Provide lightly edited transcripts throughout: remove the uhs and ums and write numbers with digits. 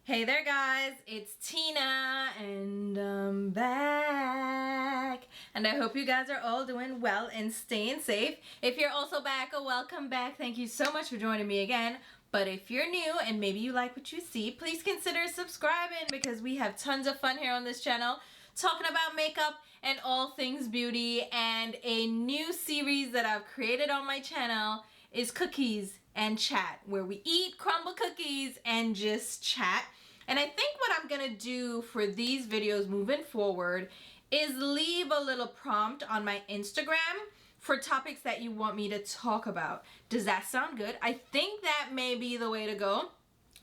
Hey there guys, it's Tina and I'm back. And I hope you guys are all doing well and staying safe. If you're also back, welcome back. Thank you so much for joining me again. But if you're new and maybe you like what you see, please consider subscribing because we have tons of fun here on this channel talking about makeup and all things beauty. And a new series that I've created on my channel is Cookies and Chat, where we eat Crumbl cookies and just chat. And I think what I'm gonna do for these videos moving forward is leave a little prompt on my Instagram for topics that you want me to talk about. Does that sound good? I think that may be the way to go.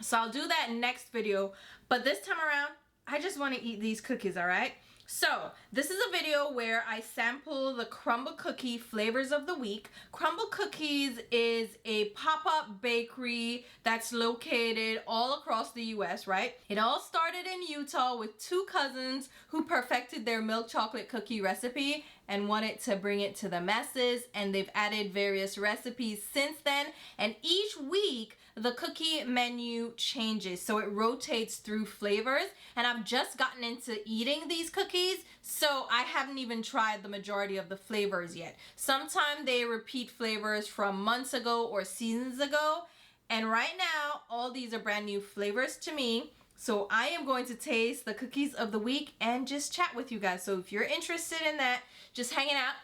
So I'll do that next video. But this time around, I just want to eat these cookies, all right? So this is a video where I sample the Crumbl cookie flavors of the week. Crumbl Cookies is a pop-up bakery that's located all across the US, right? It all started in Utah with two cousins who perfected their milk chocolate cookie recipe and wanted to bring it to the masses, and they've added various recipes since then, and each week the cookie menu changes, so it rotates through flavors. And I've just gotten into eating these cookies, so I haven't even tried the majority of the flavors yet. Sometimes they repeat flavors from months ago or seasons ago, and right now all these are brand new flavors to me. So I am going to taste the cookies of the week and just chat with you guys. So if you're interested in that, just hanging out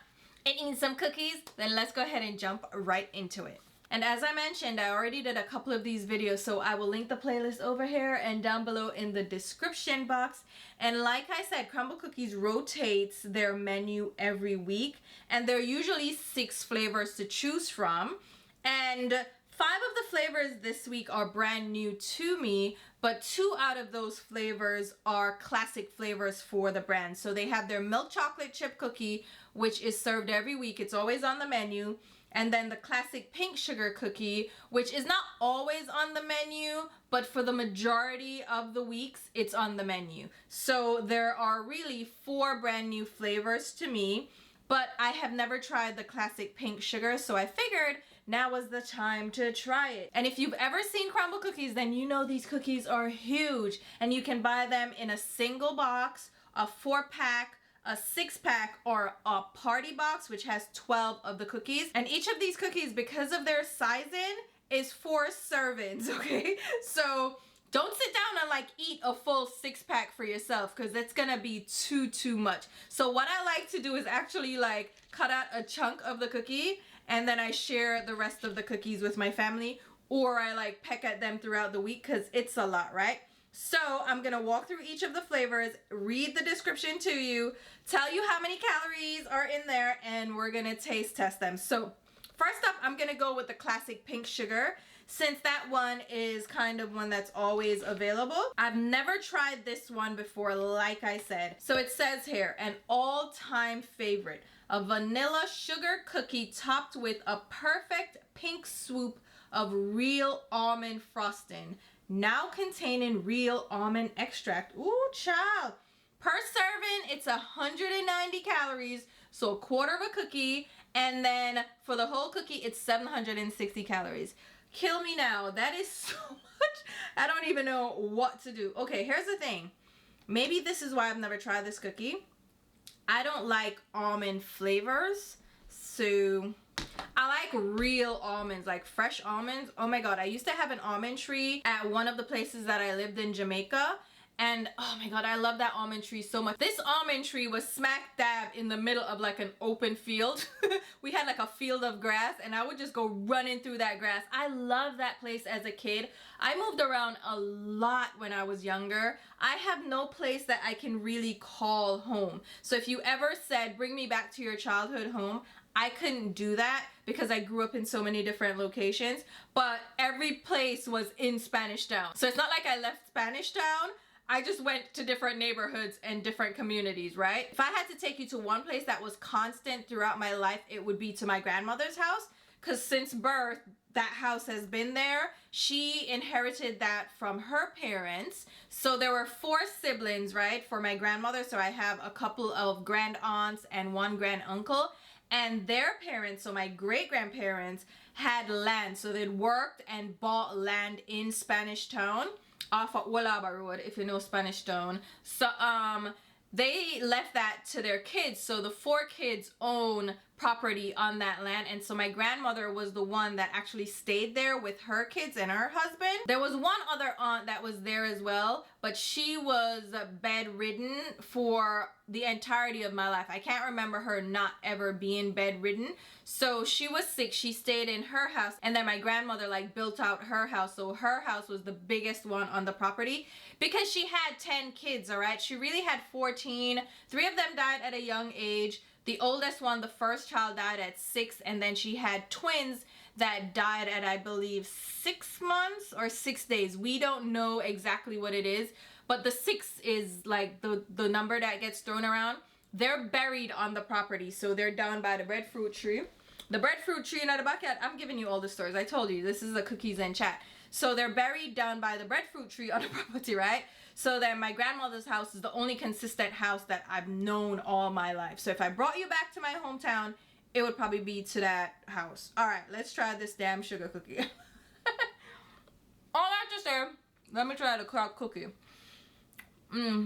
and eating some cookies, then let's go ahead and jump right into it. And as I mentioned, I already did a couple of these videos, so I will link the playlist over here and down below in the description box. And like I said, Crumbl Cookies rotates their menu every week, and there are usually 6 flavors to choose from. And 5 of the flavors this week are brand new to me, but 2 out of those flavors are classic flavors for the brand. So they have their milk chocolate chip cookie, which is served every week. It's always on the menu. And then the classic pink sugar cookie, which is not always on the menu, but for the majority of the weeks, it's on the menu. So there are really 4 brand new flavors to me, but I have never tried the classic pink sugar, so I figured now was the time to try it. And if you've ever seen Crumbl cookies, then you know these cookies are huge, and you can buy them in a single box, a 4-pack, a 6-pack, or a party box, which has 12 of the cookies. And each of these cookies, because of their sizing, is 4 servings, okay? So don't sit down and like eat a full 6-pack for yourself, because it's gonna be too much. So what I like to do is actually like cut out a chunk of the cookie, and then I share the rest of the cookies with my family, or I like peck at them throughout the week because it's a lot, right? So I'm gonna walk through each of the flavors, read the description to you, tell you how many calories are in there, and we're gonna taste test them. So first up, I'm gonna go with the classic pink sugar, since that one is kind of one that's always available. I've never tried this one before, like I said. So it says here, an all-time favorite, a vanilla sugar cookie topped with a perfect pink swoop of real almond frosting, now containing real almond extract. Ooh, child. Per serving, it's 190 calories, so a quarter of a cookie, and then for the whole cookie, it's 760 calories. Kill me now. That is so much. I don't even know what to do. Okay, here's the thing. Maybe this is why I've never tried this cookie. I don't like almond flavors, so I like real almonds, like fresh almonds. Oh my god, I used to have an almond tree at one of the places that I lived in Jamaica, and oh my god, I love that almond tree so much. This almond tree was smack dab in the middle of like an open field. We had like a field of grass, and I would just go running through that grass. I love that place as a kid. I moved around a lot when I was younger. I have no place that I can really call home. So if you ever said, bring me back to your childhood home, I couldn't do that because I grew up in so many different locations, but every place was in Spanish Town. So it's not like I left Spanish Town. I just went to different neighborhoods and different communities, right? If I had to take you to one place that was constant throughout my life, it would be to my grandmother's house, because since birth, that house has been there. She inherited that from her parents. So there were 4 siblings, right, for my grandmother. So I have a couple of grand aunts and 1 grand uncle. And their parents, so my great-grandparents, had land. So they'd worked and bought land in Spanish Town. off of Walaba Road, if you know Spanish Town. So they left that to their kids. So the 4 kids own property on that land, and so my grandmother was the one that actually stayed there with her kids and her husband. There was one other aunt that was there as well, but she was bedridden for the entirety of my life. I can't remember her not ever being bedridden. So she was sick, she stayed in her house, and then my grandmother like built out her house. So her house was the biggest one on the property because she had 10 kids. All right, she really had 14. 3 of them died at a young age. The oldest one, the first child, died at 6, and then she had twins that died at, I believe, 6 months or 6 days. We don't know exactly what it is, but the 6 is like the number that gets thrown around. They're buried on the property, so they're down by the breadfruit tree. The breadfruit tree in the backyard, I'm giving you all the stories. I told you, this is the cookies and chat. So they're buried down by the breadfruit tree on the property, right? So then my grandmother's house is the only consistent house that I've known all my life. So if I brought you back to my hometown, it would probably be to that house. All right, let's try this damn sugar cookie. All that to say, let me try the cracked cookie. Okay,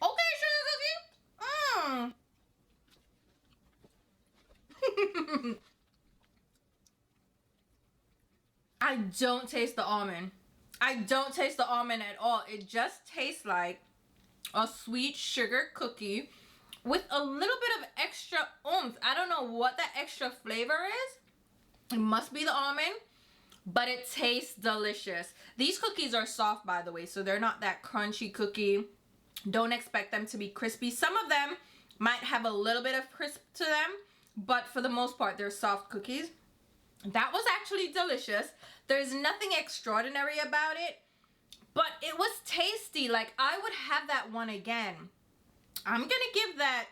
sugar cookie. I don't taste the almond. I don't taste the almond at all. It just tastes like a sweet sugar cookie with a little bit of extra oomph. I don't know what that extra flavor is. It must be the almond, but it tastes delicious. These cookies are soft, by the way, so they're not that crunchy cookie. Don't expect them to be crispy. Some of them might have a little bit of crisp to them, but for the most part, they're soft cookies. That was actually delicious. There's nothing extraordinary about it, but it was tasty. Like, I would have that one again. I'm gonna give that,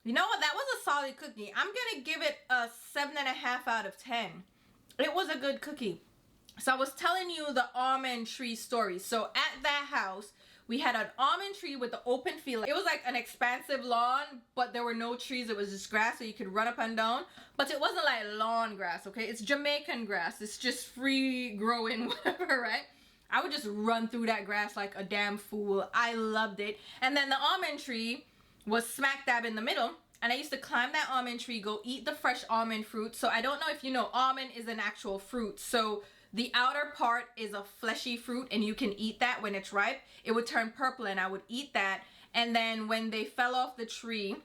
you know what, that was a solid cookie. I'm gonna give it a 7.5 out of 10. It was a good cookie. So I was telling you the almond tree story. So at that house, we had an almond tree with the open field. It was like an expansive lawn, but there were no trees. It was just grass, so you could run up and down. But it wasn't like lawn grass, okay? It's Jamaican grass. It's just free growing, whatever, right? I would just run through that grass like a damn fool. I loved it. And then the almond tree was smack dab in the middle. And I used to climb that almond tree, go eat the fresh almond fruit. So I don't know if you know, almond is an actual fruit. So the outer part is a fleshy fruit, and you can eat that when it's ripe. It would turn purple, and I would eat that. And then when they fell off the tree,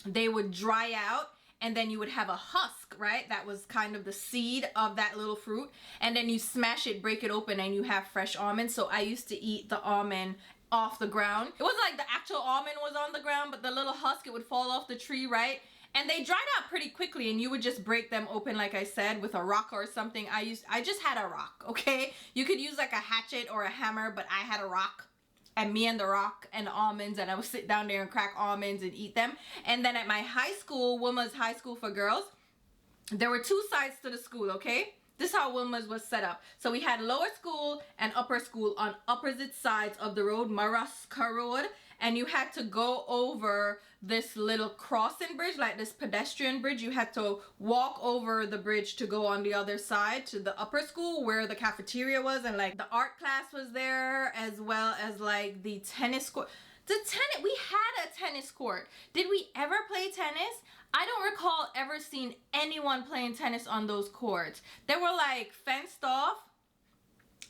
they would dry out, and then you would have a husk, right? That was kind of the seed of that little fruit. And then you smash it, break it open, and you have fresh almonds. So I used to eat the almond off the ground. It wasn't like the actual almond was on the ground, but the little husk, it would fall off the tree, right? And they dried out pretty quickly, and you would just break them open, like I said, with a rock or something. I just had a rock, okay? You could use like a hatchet or a hammer, but I had a rock. And me and the rock and the almonds, and I would sit down there and crack almonds and eat them. And then at my high school, Wilma's High School for Girls, there were 2 sides to the school, okay? This is how Wilma's was set up. So we had lower school and upper school on opposite sides of the road, Maraska Road. And you had to go over this little crossing bridge, like this pedestrian bridge. You had to walk over the bridge to go on the other side to the upper school where the cafeteria was, and like the art class was there, as well as like the tennis court. We had a tennis court. Did we ever play tennis? I don't recall ever seeing anyone playing tennis on those courts. They were like fenced off.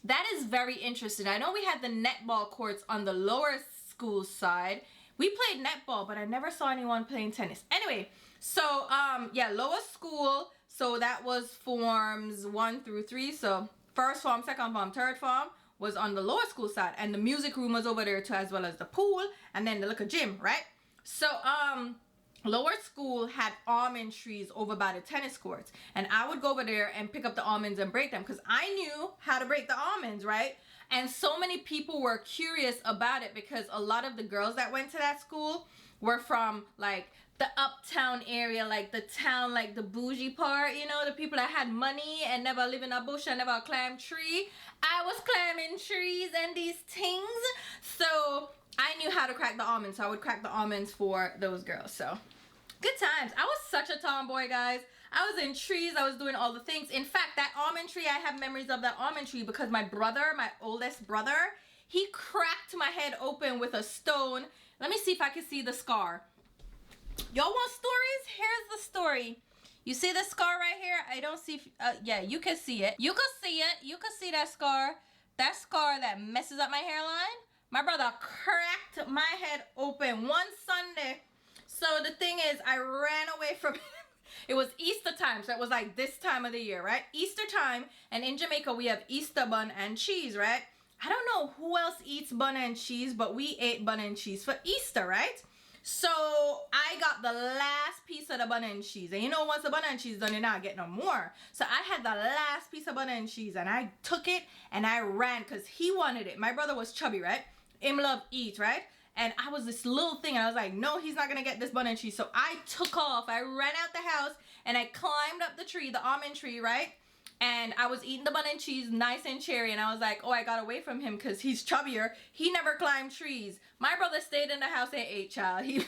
That is very interesting. I know we had the netball courts on the lower school side. We played netball, but I never saw anyone playing tennis. Anyway, so yeah, lower school. So that was forms 1 through 3. So first form, second form, third form was on the lower school side, and the music room was over there too, as well as the pool, and then the little gym, right? So lower school had almond trees over by the tennis courts, and I would go over there and pick up the almonds and break them because I knew how to break the almonds, right? And so many people were curious about it because a lot of the girls that went to that school were from like the uptown area, like the town, like the bougie part, you know, the people that had money and never live in a bush and never climb tree. I was climbing trees and these things. So I knew how to crack the almonds. So I would crack the almonds for those girls. So good times. I was such a tomboy, guys. I was in trees. I was doing all the things. In fact, that almond tree, I have memories of that almond tree because my brother, my oldest brother, he cracked my head open with a stone. Let me see if I can see the scar. Y'all want stories? Here's the story. You see the scar right here? I don't see, yeah, you can see it. You can see it. You can see that scar. That scar that messes up my hairline. My brother cracked my head open one Sunday. So the thing is, I ran away from him. It was Easter time, so it was like this time of the year, right? Easter time, and in Jamaica, we have Easter bun and cheese, right? I don't know who else eats bun and cheese, but we ate bun and cheese for Easter, right? So I got the last piece of the bun and cheese. And you know, once the bun and cheese done, you're not getting no more. So I had the last piece of bun and cheese, and I took it and I ran because he wanted it. My brother was chubby, right? Him love eat, right? And I was this little thing, and I was like, no, he's not gonna get this bun and cheese. So I took off. I ran out the house and I climbed up the tree, the almond tree, right? And I was eating the bun and cheese nice and cherry, and I was like, oh, I got away from him because he's chubbier. He never climbed trees. My brother stayed in the house and ate, child. It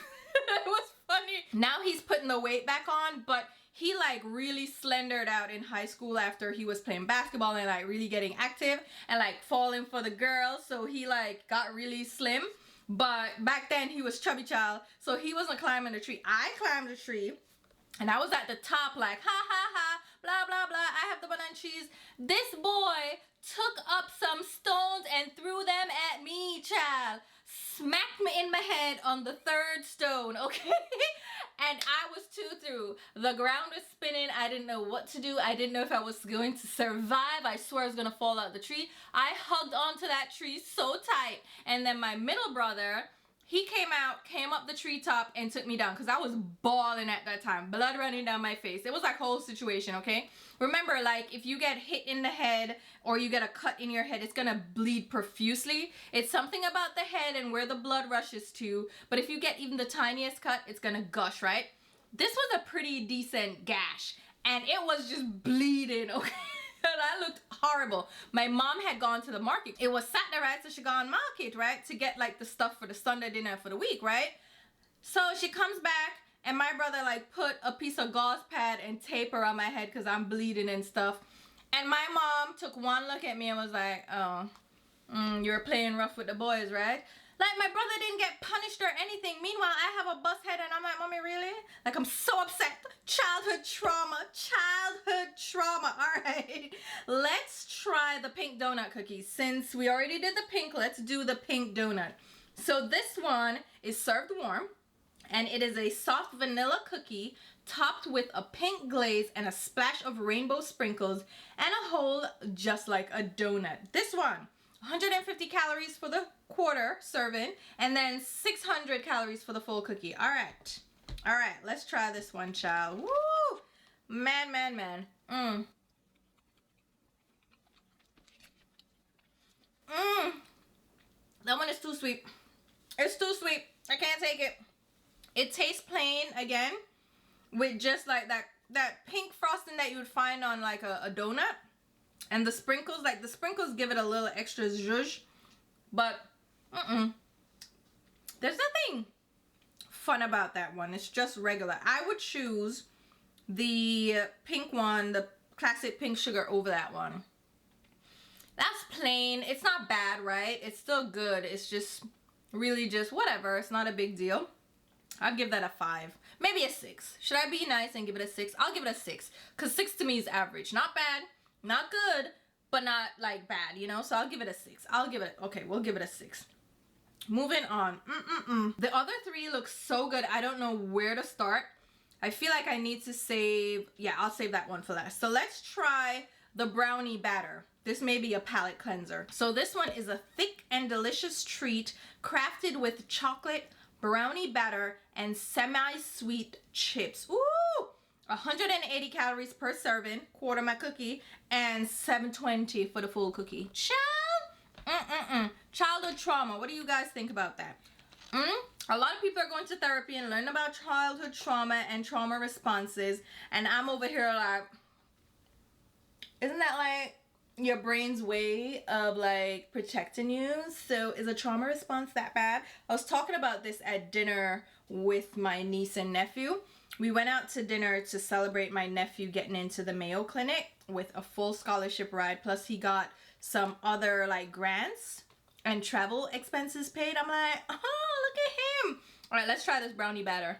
was funny. Now he's putting the weight back on, but he like really slendered out in high school after he was playing basketball and like really getting active and like falling for the girls. So he like got really slim. But back then he was chubby, child. So he wasn't climbing the tree. I climbed the tree and I was at the top like, ha ha ha, blah blah blah, I have the bun and cheese. This boy took up some stones and threw them at me, child. Smacked me in my head on the third stone, okay? And I was too through. The ground was spinning. I didn't know what to do. I didn't know if I was going to survive. I swear I was gonna fall out the tree. I hugged onto that tree so tight. And then my middle brother, he came up the treetop and took me down because I was bawling at that time. Blood running down my face. It was like a whole situation, okay? Remember, like, if you get hit in the head or you get a cut in your head, it's gonna bleed profusely. It's something about the head and where the blood rushes to, but if you get even the tiniest cut, it's gonna gush, right? This was a pretty decent gash, and it was just bleeding, okay? And I looked horrible. My mom had gone to the market. It was Saturday, right? So she gone market, right? To get like the stuff for the Sunday dinner for the week, right? So she comes back and my brother like put a piece of gauze pad and tape around my head because I'm bleeding and stuff. And my mom took one look at me and was like, oh, you're playing rough with the boys, right? Like, my brother didn't get punished or anything. Meanwhile, I have a bust head and I'm like, mommy, really? Like, I'm so upset. Childhood trauma. Childhood trauma. All right. Let's try the pink donut cookies. Since we already did the pink, let's do the pink donut. So this one is served warm, and it is a soft vanilla cookie topped with a pink glaze and a splash of rainbow sprinkles and a hole just like a donut. This one, 150 calories for the quarter serving, and then 600 calories for the full cookie. All right, let's try this one, child. Woo! Man. That one is too sweet. It's too sweet. I can't take it. It tastes plain again, with just like that pink frosting that you would find on like a donut. And the sprinkles, like the sprinkles give it a little extra zhuzh. But, there's nothing fun about that one. It's just regular. I would choose the pink one, the classic pink sugar, over that one. That's plain. It's not bad, right? It's still good. It's just really just whatever. It's not a big deal. I'll give that a 5. Maybe a 6. Should I be nice and give it a 6? I'll give it a 6. Because 6 to me is average. Not bad. Not good, but not like bad, you know? So I'll give it a 6. Okay, we'll give it a 6. Moving on. The other 3 look so good. I don't know where to start. I feel like I need to save, yeah, I'll save that one for last. So let's try the brownie batter. This may be a palate cleanser. So this one is a thick and delicious treat crafted with chocolate, brownie batter, and semi-sweet chips. Ooh! 180 calories per serving, quarter my cookie, and 720 for the full cookie. Child, childhood trauma. What do you guys think about that? A lot of people are going to therapy and learn about childhood trauma and trauma responses, and I'm over here like, isn't that like your brain's way of like protecting you? So is a trauma response that bad? I was talking about this at dinner with my niece and nephew. we went out to dinner to celebrate my nephew getting into the Mayo Clinic with a full scholarship ride. Plus he got some other like grants and travel expenses paid. I'm like, oh, look at him. All right, let's try this brownie batter.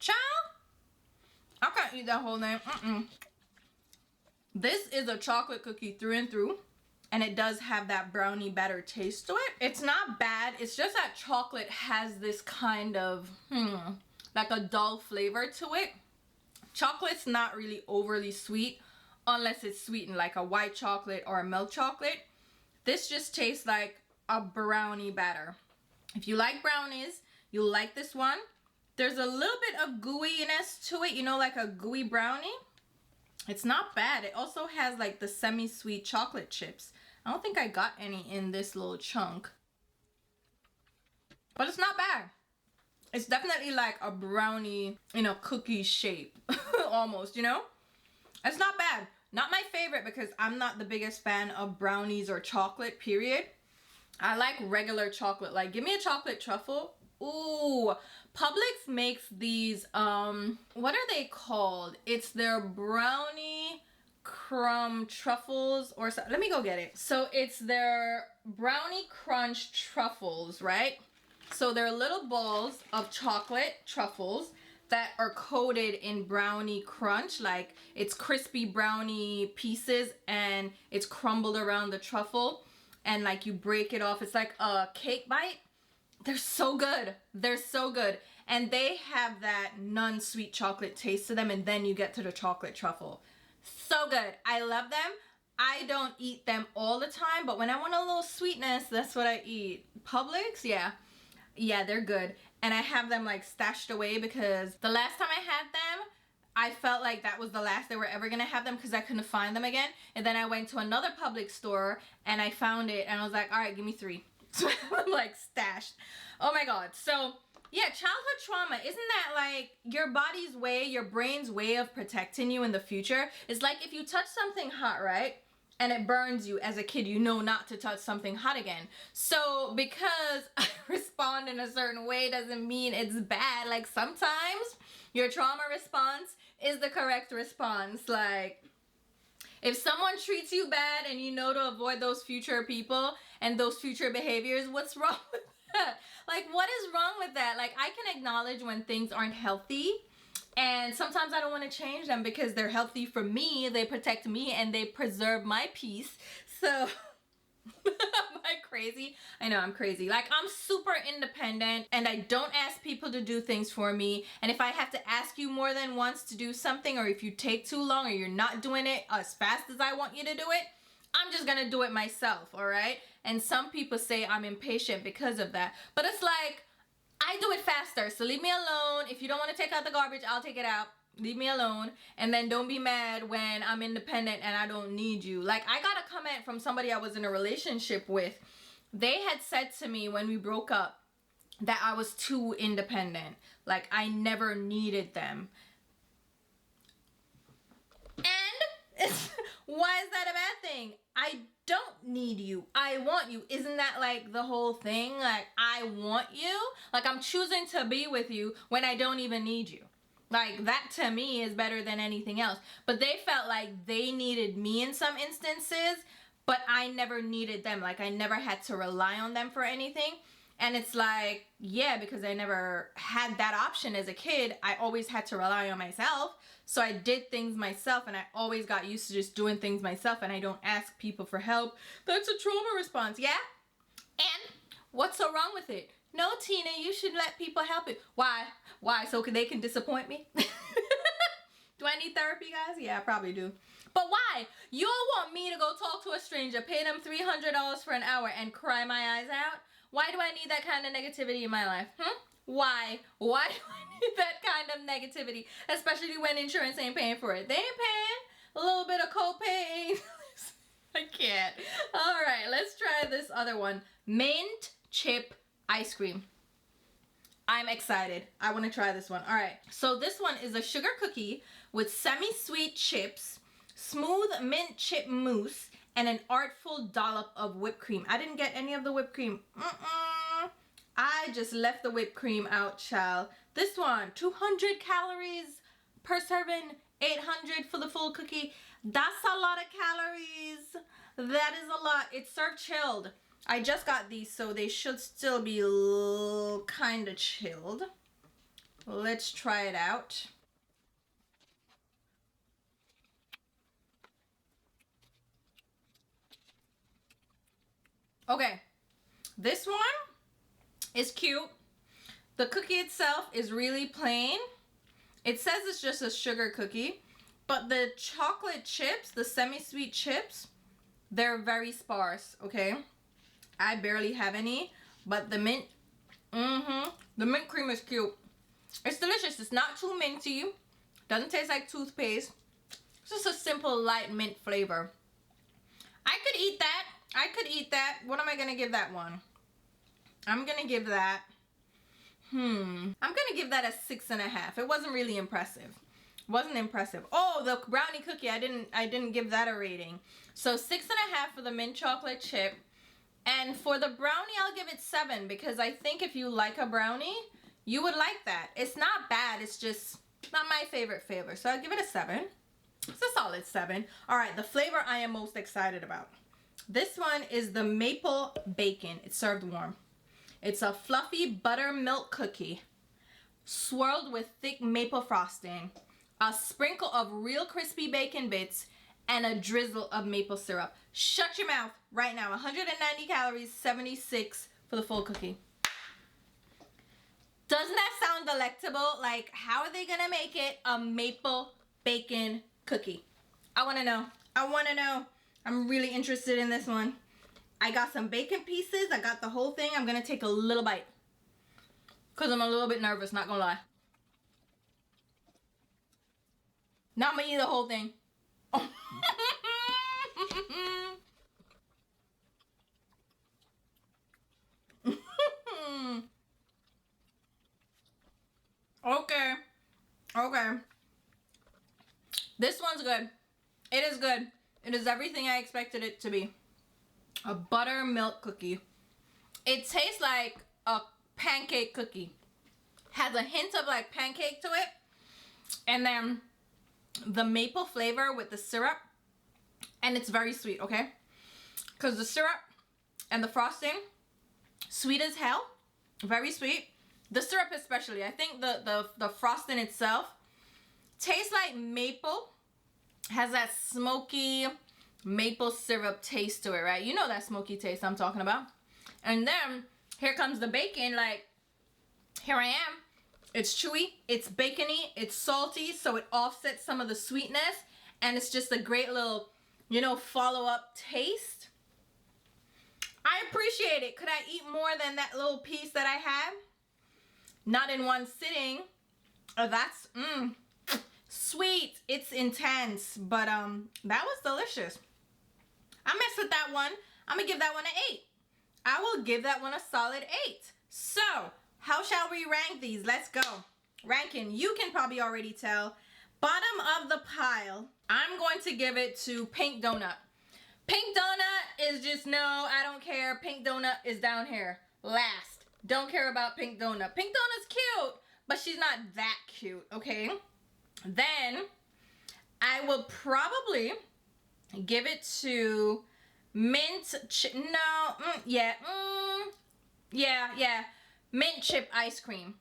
Child, I can't eat that whole thing. This is a chocolate cookie through and through. And it does have that brownie batter taste to it. It's not bad. It's just that chocolate has this kind of, like a dull flavor to it. Chocolate's not really overly sweet unless it's sweetened like a white chocolate or a milk chocolate. This just tastes like a brownie batter. If you like brownies, you'll like this one. There's a little bit of gooeyiness to it, you know, like a gooey brownie. It's not bad. It also has like the semi-sweet chocolate chips. I don't think I got any in this little chunk. But it's not bad. It's definitely like a brownie in a cookie shape. Almost, you know? It's not bad. Not my favorite because I'm not the biggest fan of brownies or chocolate, period. I like regular chocolate. Like, give me a chocolate truffle. Ooh. Publix makes these, what are they called? It's their brownie crumb truffles or so. Let me go get it. So it's their brownie crunch truffles, right? So they're little balls of chocolate truffles that are coated in brownie crunch. Like it's crispy brownie pieces and it's crumbled around the truffle and like you break it off. It's like a cake bite. They're so good. They're so good. And they have that non-sweet chocolate taste to them, and then you get to the chocolate truffle. So good. I love them. I don't eat them all the time, but when I want a little sweetness, that's what I eat. Publix, yeah. Yeah, they're good. And I have them like stashed away because the last time I had them, I felt like that was the last they were ever gonna have them because I couldn't find them again. And then I went to another Publix store and I found it and I was like, all right, give me 3. So I'm like stashed. Oh my God. So yeah, childhood trauma, isn't that like your body's way, your brain's way of protecting you in the future? It's like if you touch something hot, right? And it burns you as a kid, you know not to touch something hot again. So because I respond in a certain way doesn't mean it's bad. Like sometimes your trauma response is the correct response. Like if someone treats you bad and you know to avoid those future people and those future behaviors, what's wrong with that? Like, what is wrong with that? Like, I can acknowledge when things aren't healthy, and sometimes I don't want to change them because they're healthy for me, they protect me, and they preserve my peace. So, am I crazy? I know I'm crazy. Like, I'm super independent, and I don't ask people to do things for me, and if I have to ask you more than once to do something, or if you take too long, or you're not doing it as fast as I want you to do it, I'm just gonna do it myself, all right? And some people say I'm impatient because of that. But it's like, I do it faster, so leave me alone. If you don't want to take out the garbage, I'll take it out. Leave me alone. And then don't be mad when I'm independent and I don't need you. Like, I got a comment from somebody I was in a relationship with. They had said to me when we broke up that I was too independent. Like, I never needed them. And why is that a bad thing? I don't need you. I want you. Isn't that like the whole thing? Like, I want you. Like, I'm choosing to be with you when I don't even need you. Like, that to me is better than anything else. But they felt like they needed me in some instances, but I never needed them. Like, I never had to rely on them for anything. And it's like, yeah, because I never had that option as a kid, I always had to rely on myself. So I did things myself, and I always got used to just doing things myself, and I don't ask people for help. That's a trauma response, yeah? And what's so wrong with it? No, Tina, you should let people help you. Why? Why? So they can disappoint me? Do I need therapy, guys? Yeah, I probably do. But why? You all want me to go talk to a stranger, pay them $300 for an hour, and cry my eyes out? Why do I need that kind of negativity in my life? Why? Why do I need that kind of negativity? Especially when insurance ain't paying for it. They ain't paying. A little bit of copay. I can't. All right, let's try this other one. Mint chip ice cream. I'm excited. I want to try this one. All right, so this one is a sugar cookie with semi-sweet chips, smooth mint chip mousse, and an artful dollop of whipped cream. I didn't get any of the whipped cream. I just left the whipped cream out, child. This one, 200 calories per serving, 800 for the full cookie. That's a lot of calories. That is a lot. It's served chilled. I just got these, so they should still be kind of chilled. Let's try it out. Okay, this one is cute. The cookie itself is really plain. It says it's just a sugar cookie, but the chocolate chips, the semi-sweet chips, they're very sparse, okay? I barely have any, but the mint, the mint cream is cute. It's delicious. It's not too minty. Doesn't taste like toothpaste. It's just a simple light mint flavor. I could eat that. I could eat that. What am I gonna give that one? I'm gonna give that, I'm gonna give that a 6.5. It wasn't really impressive. Wasn't impressive. Oh, the brownie cookie, I didn't give that a rating. So 6.5 for the mint chocolate chip. And for the brownie, I'll give it 7 because I think if you like a brownie, you would like that. It's not bad, it's just not my favorite flavor. So I'll give it a 7. It's a solid 7. All right, the flavor I am most excited about. This one is the maple bacon. It's served warm. It's a fluffy buttermilk cookie swirled with thick maple frosting, a sprinkle of real crispy bacon bits, and a drizzle of maple syrup. Shut your mouth right now. 190 calories, 76 for the full cookie. Doesn't that sound delectable? Like, how are they gonna make it a maple bacon cookie? I wanna know. I wanna know. I'm really interested in this one. I got some bacon pieces. I got the whole thing. I'm gonna take a little bite because I'm a little bit nervous, not gonna lie. Now I'm gonna eat the whole thing. Okay. Okay. This one's good. It is good. It is everything I expected it to be. A buttermilk cookie. It tastes like a pancake cookie. Has a hint of like pancake to it. And then the maple flavor with the syrup. And it's very sweet, okay? Because the syrup and the frosting, sweet as hell. Very sweet. The syrup especially. I think the frosting itself tastes like maple. Has that smoky maple syrup taste to it, right? You know that smoky taste I'm talking about. And then here comes the bacon. Like, here I am. It's chewy, it's bacony, it's salty, so it offsets some of the sweetness, and it's just a great little, you know, follow-up taste. I appreciate it. Could I eat more than that little piece that I had? Not in one sitting. Oh, that's sweet. It's intense, but that was delicious. I messed with that one. I'm gonna give that one an 8. I will give that one a solid 8. So, how shall we rank these? Let's go. Ranking, you can probably already tell. Bottom of the pile, I'm going to give it to Pink Donut. Pink Donut is just, no, I don't care. Pink Donut is down here. Last. Don't care about Pink Donut. Pink Donut's cute, but she's not that cute, okay? Then, I will probably give it to mint mint chip ice cream.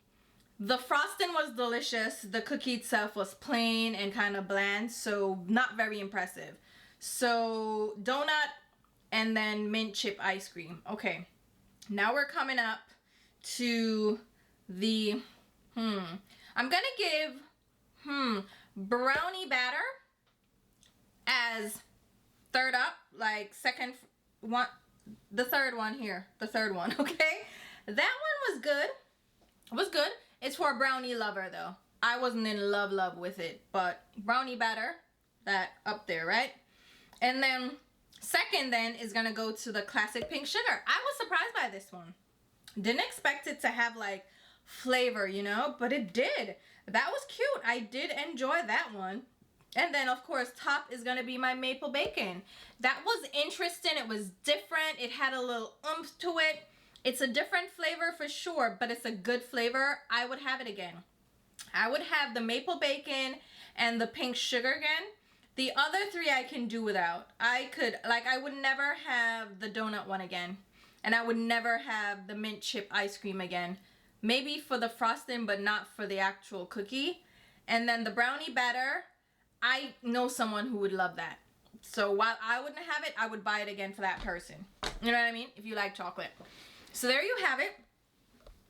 The frosting was delicious. The cookie itself was plain and kind of bland, so not very impressive. So donut and then mint chip ice cream. Okay, now we're coming up to the I'm gonna give brownie batter as third up, like second one, the third one here, the third one. Okay, that one was good. It was good. It's for a brownie lover though. I wasn't in love with it, but brownie batter, that up there, right? And then second then is gonna go to the classic pink sugar. I was surprised by this one. Didn't expect it to have like flavor, you know, but it did. That was cute. I did enjoy that one. And then of course top is gonna be my maple bacon. That was interesting. It was different. It had a little oomph to it. It's a different flavor for sure, but it's a good flavor. I would have it again. I would have the maple bacon and the pink sugar again. The other three I can do without. I would never have the donut one again. And I would never have the mint chip ice cream again. Maybe for the frosting, but not for the actual cookie. And then the brownie batter, I know someone who would love that. So while I wouldn't have it, I would buy it again for that person. You know what I mean? If you like chocolate. So there you have it.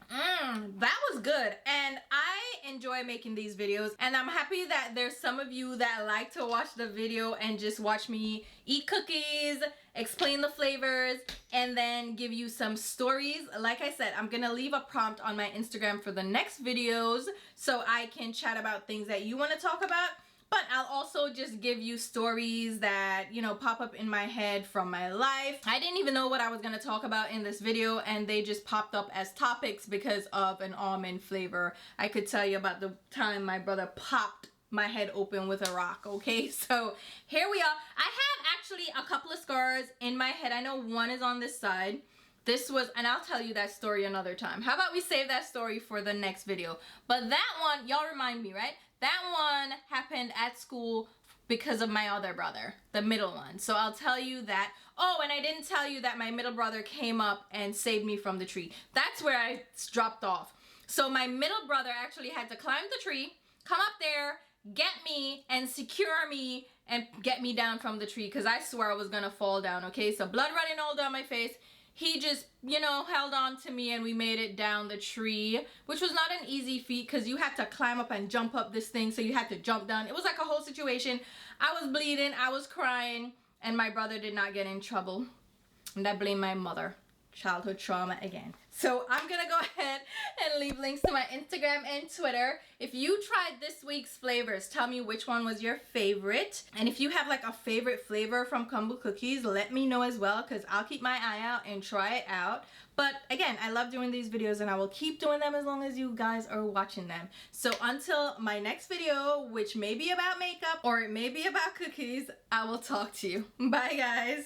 That was good. And I enjoy making these videos. And I'm happy that there's some of you that like to watch the video and just watch me eat cookies, explain the flavors, and then give you some stories. Like I said, I'm gonna leave a prompt on my Instagram for the next videos so I can chat about things that you want to talk about. But I'll also just give you stories that, you know, pop up in my head from my life. I didn't even know what I was going to talk about in this video, and they just popped up as topics because of an almond flavor. I could tell you about the time my brother popped my head open with a rock, okay? So here we are. I have actually a couple of scars in my head. I know one is on this side. This was, and I'll tell you that story another time. How about we save that story for the next video? But that one, y'all remind me, right? That one happened at school because of my other brother, the middle one. So I'll tell you that. Oh, and I didn't tell you that my middle brother came up and saved me from the tree. That's where I dropped off. So my middle brother actually had to climb the tree, come up there, get me, and secure me, and get me down from the tree, because I swear I was gonna fall down, okay? So blood running all down my face. He just, you know, held on to me and we made it down the tree, which was not an easy feat because you had to climb up and jump up this thing, so you had to jump down. It was like a whole situation. I was bleeding, I was crying, and my brother did not get in trouble. And I blame my mother. Childhood trauma again. So I'm gonna go ahead and leave links to my Instagram and Twitter. If you tried this week's flavors, tell me which one was your favorite. And if you have like a favorite flavor from Crumbl cookies, let me know as well, because I'll keep my eye out and try it out. But again, I love doing these videos and I will keep doing them as long as you guys are watching them. So until my next video, which may be about makeup or it may be about cookies, I will talk to you. Bye guys.